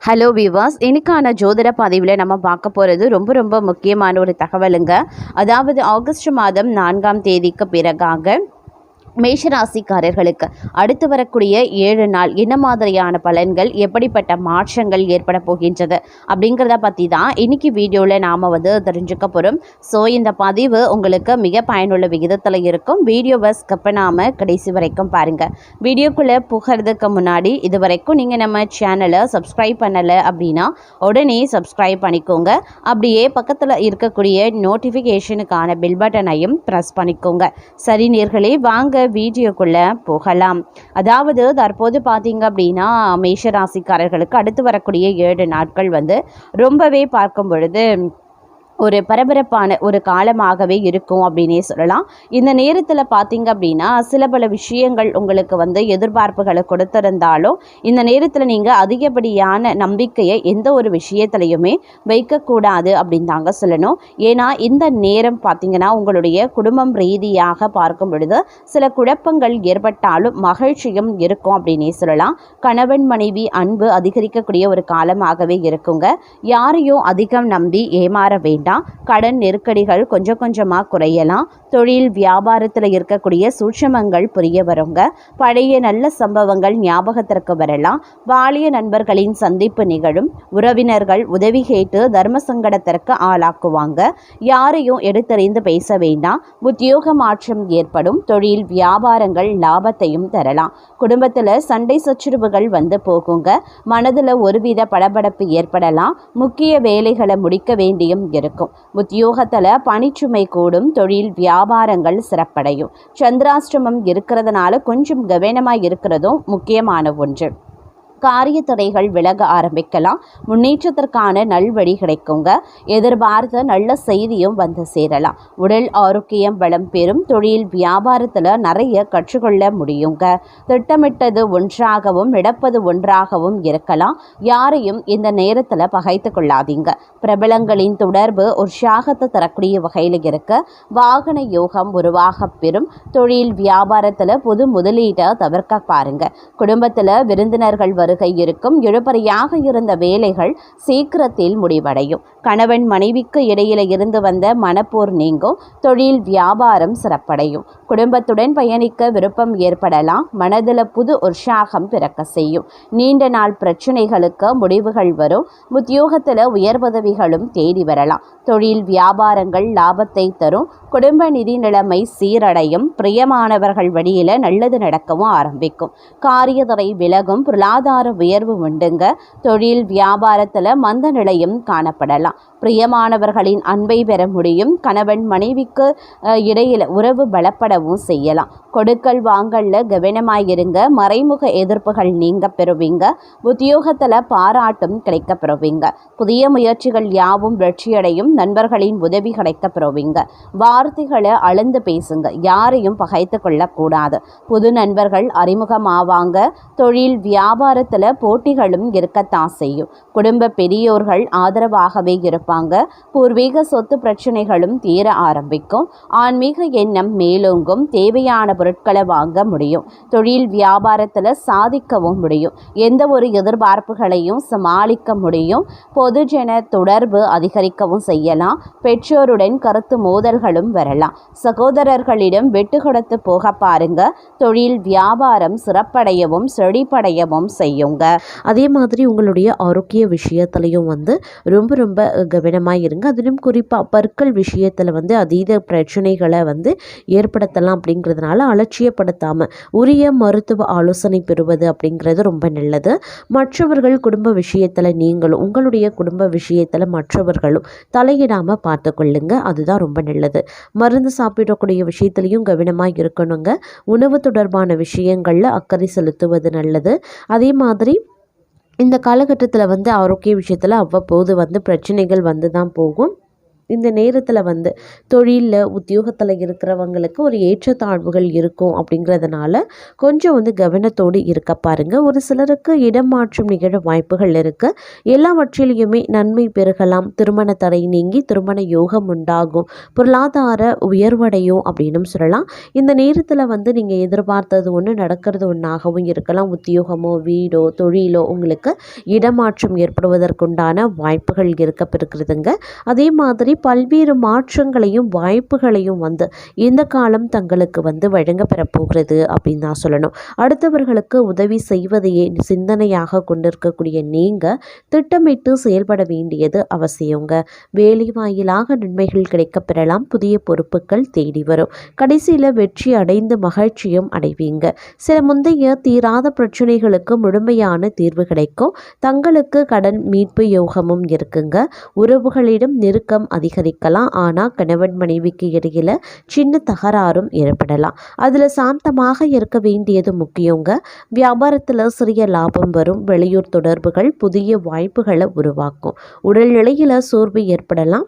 Hello விவாஸ், இன்னைக்கான ஜோதிட பதிவில் நம்ம பார்க்க போகிறது ரொம்ப முக்கியமான ஒரு தகவலுங்க. அதாவது ஆகஸ்ட் மாதம் 4ஆம் தேதிக்கு பிறகாக மேஷராசிக்காரர்களுக்கு அடுத்து வரக்கூடிய 7 நாள் என்ன மாதிரியான பலன்கள், எப்படிப்பட்ட மாற்றங்கள் ஏற்பட போகின்றது அப்படிங்கிறத பற்றி தான் இன்னைக்கு வீடியோவில் நாம் தெரிஞ்சுக்க போகிறோம். ஸோ இந்த பதிவு உங்களுக்கு மிக பயனுள்ள விகிதத்தில் இருக்கும். வீடியோவை ஸ்கிப் பண்ணாமல் கடைசி வரைக்கும் பாருங்கள். வீடியோக்குள்ளே புகிறதுக்கு முன்னாடி இது வரைக்கும் நீங்கள் நம்ம சேனலை சப்ஸ்கிரைப் பண்ணலை அப்படின்னா உடனே சப்ஸ்கிரைப் பண்ணிக்கோங்க. அப்படியே பக்கத்தில் இருக்கக்கூடிய நோட்டிஃபிகேஷனுக்கான பெல் பட்டனையும் ப்ரெஸ் பண்ணிக்கோங்க. சரி நேயர்களே, வாங்க வீடியோக்குள்ளே போகலாம். அதாவது தற்போது பார்த்தீங்க அப்படின்னா மேஷராசிக்காரர்களுக்கு அடுத்து வரக்கூடிய 7 நாட்கள் ரொம்பவே பார்க்கும் பொழுது ஒரு பரபரப்பான ஒரு காலமாகவே இருக்கும் அப்படின்னே சொல்லலாம். இந்த நேரத்தில் பார்த்தீங்க அப்படின்னா சில பல விஷயங்கள் உங்களுக்கு எதிர்பார்ப்புகளை கொடுத்திருந்தாலும் இந்த நேரத்தில் நீங்கள் அதிகப்படியான நம்பிக்கையை எந்த ஒரு விஷயத்துலையுமே வைக்கக்கூடாது அப்படின்னு தாங்க சொல்லணும். ஏன்னா இந்த நேரம் பார்த்தீங்கன்னா உங்களுடைய குடும்பம் ரீதியாக பார்க்கும் பொழுது சில குழப்பங்கள் ஏற்பட்டாலும் மகிழ்ச்சியும் இருக்கும் அப்படின்னே சொல்லலாம். கணவன் மனைவி அன்பு அதிகரிக்கக்கூடிய ஒரு காலமாகவே இருக்குங்க. யாரையும் அதிகம் நம்பி ஏமாற வேண்டாம். கடன் நெருக்கடிகள் கொஞ்சம் கொஞ்சமாக குறையலாம். தொழில் வியாபாரத்தில் இருக்கக்கூடிய சூட்சமங்கள் புரிய வருங்க. பழைய நல்ல சம்பவங்கள் ஞாபகத்திற்கு வரலாம். வாலிய நண்பர்களின் சந்திப்பு நிகழும். உறவினர்கள் உதவி கேட்டு தர்ம சங்கடத்திற்கு ஆளாக்குவாங்க. யாரையும் எடுத்தறிந்து பேச வேண்டாம். உத்தியோக மாற்றம் ஏற்படும். தொழில் வியாபாரங்கள் லாபத்தையும் தரலாம். குடும்பத்தில் சண்டை சச்சுரவுகள் போகுங்க. மனதில் ஒருவித படபடப்பு ஏற்படலாம். முக்கிய வேலைகளை முடிக்க வேண்டியும் இருக்கும். உத்தியோகத்தில் பணிச்சுமை கூடும். தொழில் வியாபாரங்கள் சிறப்படையும். சந்திராஷ்டமம் இருக்கிறதுனால கொஞ்சம் கவனமாக இருக்கிறதும் முக்கியமான ஒன்று. காரிய தடைகள் விலக ஆரம்பிக்கலாம். முன்னேற்றத்திற்கான நல்வழி கிடைக்குங்க. எதிர்பார்த்த நல்ல செய்தியும் சேரலாம். உடல் ஆரோக்கியம் வளம் பெறும். தொழில் வியாபாரத்தில் நிறைய கற்றுக்கொள்ள முடியுங்க. திட்டமிட்டது ஒன்றாகவும் நடப்பது ஒன்றாகவும் இருக்கலாம். யாரையும் இந்த நேரத்தில் பகைத்து கொள்ளாதீங்க. பிரபலங்களின் தொடர்பு உற்சாகத்தை தரக்கூடிய வகையில் இருக்க. வாகன யோகம் உருவாக பெறும். தொழில் வியாபாரத்தில் புது முதலீட்டை தவிர்க்க பாருங்க. குடும்பத்தில் விருந்தினர்கள் வருகை இருக்கும். இழுபறியாக இருந்த வேலைகள் சீக்கிரத்தில் முடிவடையும். கணவன் மனைவிக்கு இடையில இருந்து வந்த மனப்போர் நீங்கும். தொழில் வியாபாரம் சிறப்படையும். குடும்பத்துடன் பயணிக்க விருப்பம் ஏற்படலாம். மனதில் புது உற்சாகம் பிறக்க செய்யும். நீண்ட நாள் பிரச்சனைகளுக்கு முடிவுகள் வரும். உத்தியோகத்தில் உயர் பதவிகளும் தேடி வரலாம். தொழில் வியாபாரங்கள் லாபத்தை தரும். குடும்ப நிதி நிலைமை சீரடையும். பிரியமானவர்கள் வழியில் நல்லது நடக்கவும் ஆரம்பிக்கும். காரியத்தடை விலகும். பொருளாதார உயர்வு உண்டுங்க. தொழில் வியாபாரத்தில் மந்த நிலையும் காணப்படலாம். பிரியமானவர்களின் அன்பை பெற முடியும். கணவன் மனைவிக்கு இடையில உறவு பலப்படவும் செய்யலாம். கொடுக்கல் வாங்கல்ல கவனமாயிருங்க. மறைமுக எதிர்ப்புகள் நீங்க பெறுவீங்க. உத்தியோகத்தில் பாராட்டும் கிடைக்க பெறுவீங்க. புதிய முயற்சிகள் யாவும் வெற்றியடையும். நண்பர்களின் உதவி கிடைக்க பெறுவீங்க. வார்த்தைகளை அளந்து பேசுங்க. யாரையும் பகைத்து கொள்ளக்கூடாது. புது நண்பர்கள் அறிமுகமாவாங்க. தொழில் வியாபாரத்தில் போட்டிகளும் இருக்கத்தான் செய்யும். குடும்ப பெரியோர்கள் ஆதரவாகவே இருப்பாங்க. பூர்வீக சொத்து பிரச்சனைகளும் தீர ஆரம்பிக்கும். ஆன்மீக எண்ணம் மேலோங்கும். தேவையான பொருட்களை வாங்க முடியும். தொழில் வியாபாரத்தில் சாதிக்கவும் முடியும். எந்த ஒரு எதிர்பார்ப்புகளையும் சமாளிக்க முடியும். பொதுஜன தொடர்பு அதிகரிக்கவும் செய்யலாம். பெற்றோருடன் கருத்து மோதல்களும் வரலாம். சகோதரர்களிடம் விட்டு கொடுத்து போக பாருங்க. தொழில் வியாபாரம் சிறப்படையவும் செழிப்படையவும் செய்யுங்க. அதே மாதிரி உங்களுடைய ஆரோக்கிய விஷயத்துலையும் ரொம்ப கவனமாக இருங்க. அதிலும் குறிப்பாக பற்கள் விஷயத்தில் அதீத பிரச்சனைகளை ஏற்படுத்தலாம். அப்படிங்கிறதுனால அலட்சியப்படுத்தாமல் உரிய மருத்துவ ஆலோசனை பெறுவது அப்படிங்கிறது ரொம்ப நல்லது. மற்றவர்கள் குடும்ப விஷயத்தில் நீங்களும் உங்களுடைய குடும்ப விஷயத்தில் மற்றவர்களும் தலையிடாமல் பார்த்து கொள்ளுங்க. அதுதான் ரொம்ப நல்லது. மருந்து சாப்பிடக்கூடிய விஷயத்துலையும் கவனமாக இருக்கணுங்க. உணவு தொடர்பான விஷயங்களில் அக்கறை செலுத்துவது நல்லது. அதே மாதிரி இந்த காலகட்டத்தில் ஆரோக்கிய விஷயத்தில் அவ்வப்போது பிரச்சனைகள் தான் போகும். இந்த நேரத்தில் வந்து தொழிலில் உத்தியோகத்தில் இருக்கிறவங்களுக்கு ஒரு ஏற்றத்தாழ்வுகள் இருக்கும். அப்படிங்கிறதுனால கொஞ்சம் வந்து கவனத்தோடு இருக்க பாருங்கள். ஒரு சிலருக்கு இடமாற்றம் நிகழ வாய்ப்புகள் இருக்குது. எல்லாவற்றிலையுமே நன்மை பெருகலாம். திருமண தடை நீங்கி திருமண யோகம் உண்டாகும். பொருளாதார உயர்வடையும் அப்படின்னு சொல்லலாம். இந்த நேரத்தில் வந்து நீங்கள் எதிர்பார்த்தது ஒன்று நடக்கிறது ஒன்றாகவும் இருக்கலாம். உத்தியோகமோ வீடோ தொழிலோ உங்களுக்கு இடமாற்றம் ஏற்படுவதற்குண்டான வாய்ப்புகள் இருக்கிறதுங்க. அதே மாதிரி பல்வேறு மாற்றங்களையும் வாய்ப்புகளையும் வந்து இந்த காலம் தங்களுக்கு வந்து வழங்க பெறப்போகிறது அப்படின்னு தான் சொல்லணும். அடுத்தவர்களுக்கு உதவி செய்வதையே சிந்தனையாக கொண்டிருக்கக்கூடிய நீங்கள் திட்டமிட்டு செயல்பட வேண்டியது அவசியங்க. வேலை வாயிலாக நன்மைகள் கிடைக்க பெறலாம். புதிய பொறுப்புகள் தேடி வரும். கடைசியில் வெற்றி அடைந்து மகிழ்ச்சியும் அடைவீங்க. சில முந்தைய தீராத பிரச்சனைகளுக்கு முழுமையான தீர்வு கிடைக்கும். தங்களுக்கு கடன் மீட்பு யோகமும் இருக்குங்க. உறவுகளிடம் நெருக்கம் அதிகரிக்கலாம். ஆனால் கணவன் மனைவிக்கு இடையில சின்ன தகராறும் ஏற்படலாம். அதில் சாந்தமாக இருக்க வேண்டியது முக்கியங்க. வியாபாரத்தில் சிறிய லாபம் வரும். வெளியூர் தொடர்புகள் புதிய வாய்ப்புகளை உருவாக்கும். உடல்நிலையில் சோர்வு ஏற்படலாம்.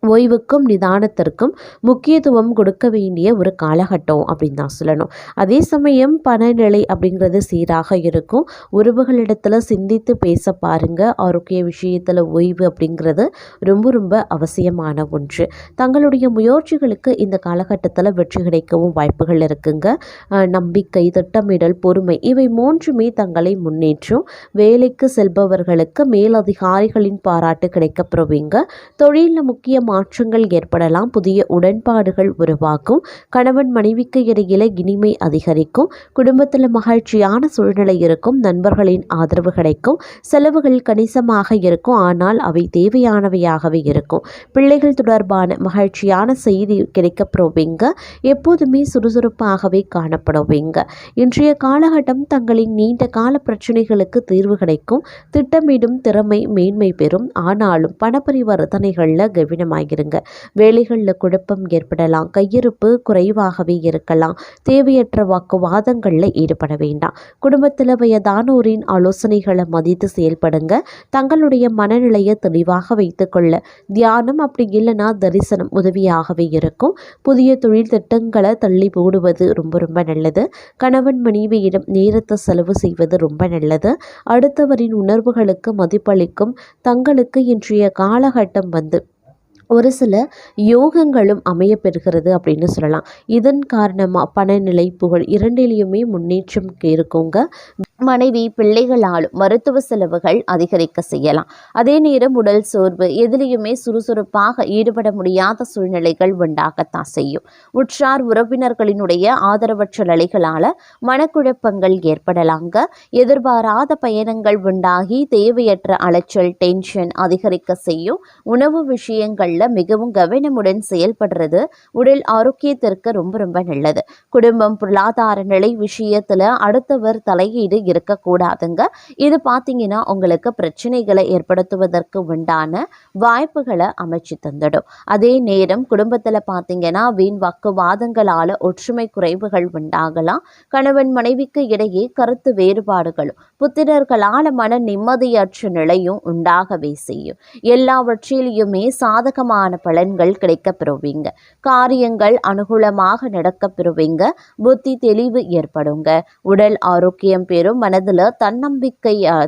ஓய்வுக்கும் நிதானத்திற்கும் முக்கியத்துவம் கொடுக்க வேண்டிய ஒரு காலகட்டம் அப்படின்னு தான் சொல்லணும். அதே சமயம் பணநிலை அப்படிங்கிறது சீராக இருக்கும். உறவுகளிடத்தில் சிந்தித்து பேச பாருங்கள். ஆரோக்கிய விஷயத்தில் ஓய்வு அப்படிங்கிறது ரொம்ப ரொம்ப அவசியமான ஒன்று. தங்களுடைய முயற்சிகளுக்கு இந்த காலகட்டத்தில் வெற்றி கிடைக்கவும் வாய்ப்புகள் இருக்குங்க. நம்பிக்கை, திட்டமிடல், பொறுமை இவை மூன்றுமே தங்களை முன்னேற்றும். வேலைக்கு செல்பவர்களுக்கு மேலதிகாரிகளின் பாராட்டு கிடைக்கப்பெறுவீங்க. தொழிலில் முக்கிய மாற்றங்கள் ஏற்படலாம். புதிய உடன்பாடுகள் உருவாகும். கணவன் மனைவிக்கு இடையில இனிமை அதிகரிக்கும். குடும்பத்தில் மகிழ்ச்சியான சூழ்நிலை இருக்கும். நண்பர்களின் ஆதரவு கிடைக்கும். செலவுகள் கணிசமாக இருக்கும். ஆனால் அவை தேவையானவையாகவே இருக்கும். பிள்ளைகள் தொடர்பான மகிழ்ச்சியான செய்தி கிடைக்கப்பெறுவீங்க. எப்போதுமே சுறுசுறுப்பாகவே காணப்படுவீங்க. இன்றைய காலகட்டம் தங்களின் நீண்ட கால பிரச்சனைகளுக்கு தீர்வு கிடைக்கும். திட்டமிடும் திறமை மேன்மை பெறும். ஆனாலும் பணப்பரிவர்த்தனைகளில் கவனமாயிருங்க. வேலைகளில் குழப்பம் ஏற்படலாம். கையிருப்பு குறைவாகவே இருக்கலாம். தேவையற்ற வாக்குவாதங்களில் ஈடுபட வேண்டாம். குடும்பத்தில் வயதானோரின் ஆலோசனைகளை மதித்து செயல்படுங்க. தங்களுடைய மனநிலையை தெளிவாக வைத்துக்கொள்ள தியானம் அப்படி இல்லைன்னா தரிசனம் உதவியாகவே இருக்கும். புதிய தொழில் திட்டங்களை தள்ளி போடுவது ரொம்ப ரொம்ப நல்லது. கணவன் மனைவியிடம் நேரத்தை செலவு செய்வது ரொம்ப நல்லது. அடுத்தவரின் உணர்வுகளுக்கு மதிப்பளிக்கும் தங்களுக்கு இன்றைய காலகட்டம் வந்து ஒரு சில யோகங்களும் அமைய பெறுகிறது அப்படின்னு சொல்லலாம். இதன் காரணமாக பணநிலை, புகழ் இரண்டிலையுமே முன்னேற்றம் இருக்குங்க. மனைவி பிள்ளைகளாலும் மருத்துவ செலவுகள் அதிகரிக்க செய்யலாம். அதே நேரம் உடல் சோர்வு, எதிலையுமே சுறுசுறுப்பாக ஈடுபட முடியாத சூழ்நிலைகள் உண்டாகத்தான் செய்யும். உற்றார் உறவினர்களினுடைய ஆதரவற்ற நிலைகளால் மனக்குழப்பங்கள் ஏற்படலாங்க. எதிர்பாராத பயணங்கள் உண்டாகி தேவையற்ற அலைச்சல், டென்ஷன் அதிகரிக்க செய்யும். உணவு விஷயங்களில் மிகவும் கவனமுடன் செயல்படுறது உடல் ஆரோக்கியத்திற்கு ரொம்ப ரொம்ப நல்லது. குடும்பம், பொருளாதார நிலை விஷயத்தில் அடுத்தவர் தலையீடு இருக்கக்கூடாதுங்க. இது பார்த்தீங்கன்னா உங்களுக்கு பிரச்சனைகளை ஏற்படுத்துவதற்கு உண்டான வாய்ப்புகளை அமைச்சு தந்துடும். அதே நேரம் குடும்பத்தில் பார்த்தீங்கன்னா வீண் வாக்குவாதங்களால் ஒற்றுமை குறைவுகள் உண்டாகலாம். கணவன் மனைவிக்கு இடையே கருத்து வேறுபாடுகளும் புத்திரர்களால் மன நிம்மதியற்ற நிலையும் உண்டாகவே செய்யும். எல்லாவற்றிலையுமே சாதகமான பலன்கள் கிடைக்கப்பெறுவீங்க. காரியங்கள் அனுகூலமாக நடக்கப்பெறுவீங்க. புத்தி தெளிவு ஏற்படுங்க. உடல் ஆரோக்கியம் பெறும். மனதில்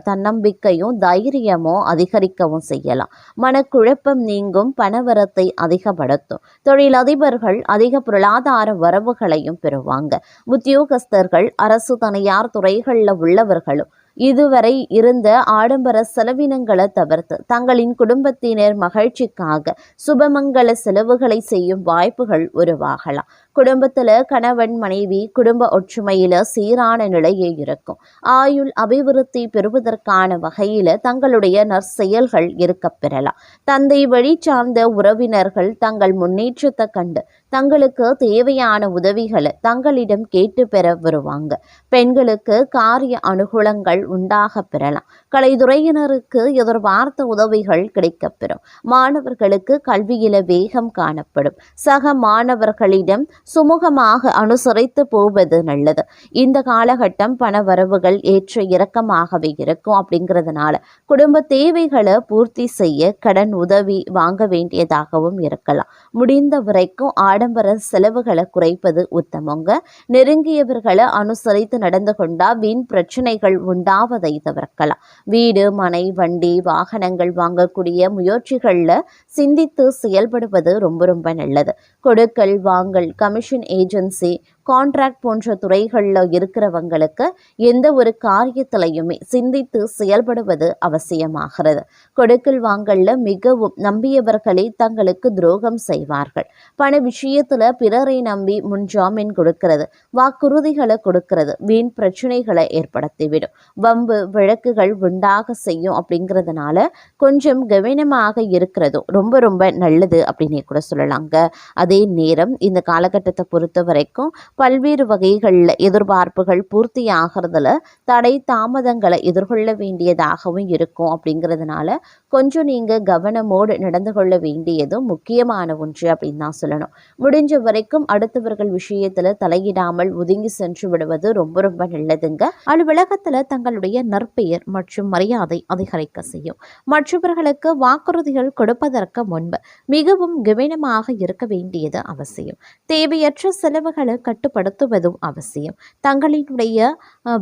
தன்னம்பிக்கையும் தைரியமும் அதிகரிக்கவும் செய்யலாம். மனக்குழப்பம் நீங்கும். பணவரத்தை அதிகப்படுத்தும். தொழிலதிபர்கள் அதிக பொருளாதார வரவுகளையும் பெறுவாங்க. உத்தியோகஸ்தர்கள், அரசு தனியார் துறைகளில் உள்ளவர்களும் இதுவரை இருந்த ஆடம்பர செலவினங்களை தவிர்த்து தங்களின் குடும்பத்தினர் மகிழ்ச்சிக்காக சுபமங்கல செலவுகளை செய்யும் வாய்ப்புகள் உருவாகலாம். குடும்பத்தில் கணவன் மனைவி குடும்ப ஒற்றுமையில் சீரான நிலையே இருக்கும். ஆயுள் அபிவிருத்தி பெறுவதற்கான வகையில் தங்களுடைய நற்செயல்கள் இருக்கப் பெறலாம். தந்தை வழி சார்ந்த உறவினர்கள் தங்கள் முன்னேற்றத்தை கண்டு தங்களுக்கு தேவையான உதவிகளை தங்களிடம் கேட்டு பெற வருவாங்க. பெண்களுக்கு காரிய அனுகூலங்கள் உண்டாக பெறலாம். கலைத்துறையினருக்கு எதிர்பார்த்த உதவிகள் கிடைக்கப்பெறும். மாணவர்களுக்கு கல்வியில வேகம் காணப்படும். சக மாணவர்களிடம் சுமூகமாக அனுசரித்து போவது நல்லது. இந்த காலகட்டம் பண வரவுகள் ஏற்ற இறக்கமாகவே இருக்கும். அப்படிங்கிறதுனால குடும்ப தேவைகளை பூர்த்தி செய்ய கடன் உதவி வாங்க வேண்டியதாகவும் இருக்கலாம். முடிந்த வரைக்கும் ஆடம்பர செலவுகளை குறைப்பது உத்தமங்க. நெருங்கியவர்களை அனுசரித்து நடந்து கொண்டா வீண் பிரச்சனைகள் உண்டாவதை தவிர்க்கலாம். வீடு, மனை, வண்டி, வாகனங்கள் வாங்கக்கூடிய முயற்சிகளில் சிந்தித்து செயல்படுவது ரொம்ப ரொம்ப நல்லது. கொடுக்கல் வாங்கல், கமிஷன் ஏஜென்சி, கான்ட்ராக்ட் போன்ற துறைகளில் இருக்கிறவங்களுக்கு எந்த ஒரு காரியத்திலையுமே சிந்தித்து செயல்படுவது அவசியமாகிறது. கொடுக்கல் வாங்கல்ல மிகவும் நம்பியவர்களே தங்களுக்கு துரோகம் செய்வார்கள். பண விஷயத்துல பிறரை நம்பி முன்ஜாமீன் கொடுக்கிறது, வாக்குறுதிகளை கொடுக்கிறது வீண் பிரச்சனைகளை ஏற்படுத்திவிடும். வம்பு வழக்குகள் உண்டாக செய்யும். அப்படிங்கிறதுனால கொஞ்சம் கவனமாக இருக்கிறதும் ரொம்ப ரொம்ப நல்லது அப்படின்னே கூட சொல்லலாங்க. அதே நேரம் இந்த காலகட்டத்தை பொறுத்த வரைக்கும் பல்வேறு வகைகளில் எதிர்பார்ப்புகள் பூர்த்தி ஆகிறதுல தடை தாமதங்களை எதிர்கொள்ள வேண்டியதாகவும் இருக்கும். அப்படிங்கிறதுனால கொஞ்சம் நீங்கள் கவனமோடு நடந்து கொள்ள வேண்டியதும் முக்கியமான ஒன்று அப்படின்னு தான் சொல்லணும். முடிஞ்ச வரைக்கும் அடுத்தவர்கள் விஷயத்தில் தலையிடாமல் ஒதுங்கி சென்று விடுவது ரொம்ப ரொம்ப நல்லதுங்க. அலுவலகத்தில் தங்களுடைய நற்பெயர் மற்றும் மரியாதை அதிகரிக்க செய்யும். மற்றவர்களுக்கு வாக்குறுதிகள் கொடுப்பதற்கு முன்பு மிகவும் கவனமாக இருக்க வேண்டியது அவசியம். தேவையற்ற செலவுகளை கட்டுப்படுத்துவதும் அவசியம். தங்களினுடைய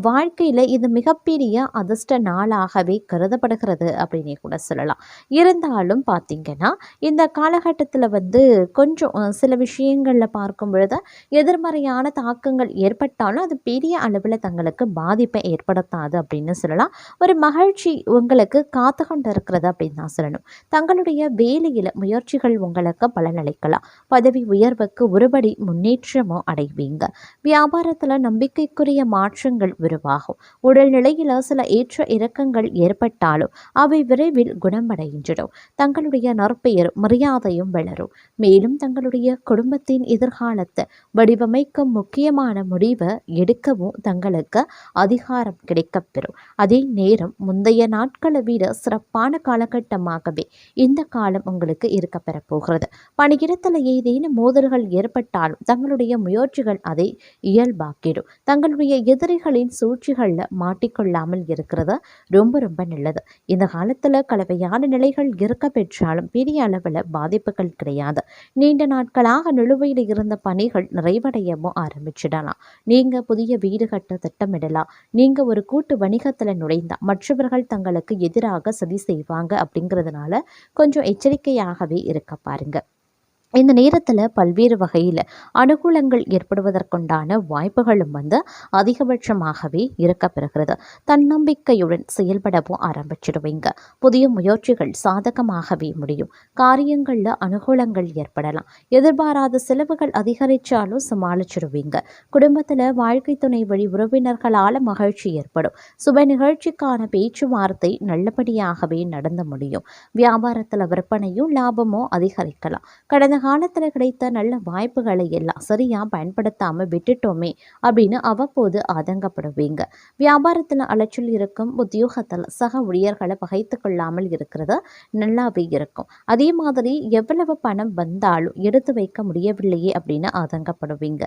வாழ்க்கையில் இது மிகப்பெரிய அதிர்ஷ்ட நாளாகவே கருதப்படுகிறது அப்படின்னே கூட சொல்லலாம். இருந்தாலும் பார்த்தீங்கன்னா இந்த காலகட்டத்தில் கொஞ்சம் சில விஷயங்களில் பார்க்கும் பொழுது எதிர்மறையான தாக்கங்கள் ஏற்பட்டாலும் அது பெரிய அளவில் தங்களுக்கு பாதிப்பை ஏற்படுத்தாது அப்படின்னு சொல்லலாம். ஒரு மகிழ்ச்சி உங்களுக்கு காத்து கொண்டு இருக்கிறது அப்படின்னு தான் சொல்லணும். தங்களுடைய வேலையில் முயற்சிகள் உங்களுக்கு பலனளிக்கலாம். பதவி உயர்வுக்கு ஒருபடி முன்னேற்றமும் அடைவீங்க. வியாபாரத்தில் நம்பிக்கைக்குரிய மாற்றங்கள் உருவாகும். உடல்நிலையில் சில ஏற்ற இறக்கங்கள் ஏற்பட்டாலும் அவை விரைவில் குணமடைகின்றன. தங்களுடைய நற்பெயர் மரியாதையும் வளரும். மேலும் தங்களுடைய குடும்பத்தின் எதிர்காலத்தை வடிவமைக்கும் முக்கியமான முடிவை எடுக்கவும் தங்களுக்கு அதிகாரம் கிடைக்கப்பெறும். அதே நேரம் முந்தைய நாட்களை விட சிறப்பான காலகட்டமாகவே இந்த காலம் உங்களுக்கு இருக்கப்பெற போகிறது. பணியிடத்தில் ஏதேனும் மோதல்கள் ஏற்பட்டாலும் தங்களுடைய முயற்சிகள் அதை இயல்பாக்கிடும். தங்களுடைய எதிரிகளின் சூழ்ச்சிகளில் மாட்டிக்கொள்ளாமல் இருக்கிறது ரொம்ப ரொம்ப நல்லது. இந்த காலத்தில் கலவையான நிலைகள் இருக்க பெற்றாலும் பெரிய அளவில் பாதிப்புகள் கிடையாது. நீண்ட நாட்களாக நிலுவையில் இருந்த பணிகள் நிறைவடையவும் ஆரம்பிச்சிடலாம். நீங்கள் புதிய வீடு கட்ட திட்டமிடலாம். நீங்கள் ஒரு கூட்டு வணிகத்தில் நுழைந்தா மற்றவர்கள் தங்களுக்கு எதிராக சதி செய்வாங்க. அப்படிங்கிறதுனால கொஞ்சம் எச்சரிக்கையாகவே இருக்க பாருங்க. இந்த நேரத்தில் பல்வேறு வகையில் அனுகூலங்கள் ஏற்படுவதற்குண்டான வாய்ப்புகளும் அதிகபட்சமாகவே இருக்கப்பெறுகிறது. தன்னம்பிக்கையுடன் செயல்படவும் ஆரம்பிச்சிடுவீங்க. புதிய முயற்சிகள் சாதகமாகவே முடியும். காரியங்களில் அனுகூலங்கள் ஏற்படலாம். எதிர்பாராத செலவுகள் அதிகரித்தாலும் சமாளிச்சிடுவீங்க. குடும்பத்தில் வாழ்க்கை துணை வழி உறவினர்களால் மகிழ்ச்சி ஏற்படும். சுப நிகழ்ச்சிக்கான பேச்சுவார்த்தை நல்லபடியாகவே நடந்து முடியும். வியாபாரத்தில் விற்பனையும் லாபமும் அதிகரிக்கலாம். கடந்த காலத்தில் கிடைத்த நல்ல வாய்ப்புகளை எல்லாம் சரியாக பயன்படுத்தாமல் விட்டுட்டோமே அப்படின்னு அவ்வப்போது ஆதங்கப்படுவீங்க. வியாபாரத்தில் அலைச்சல் இருக்கும். உத்தியோகத்தில் சக ஊழியர்களை பகைத்து கொள்ளாமல் இருக்கிறது நல்லாவே இருக்கும். அதே மாதிரி எவ்வளவு பணம் வந்தாலும் எடுத்து வைக்க முடியவில்லையே அப்படின்னு ஆதங்கப்படுவீங்க.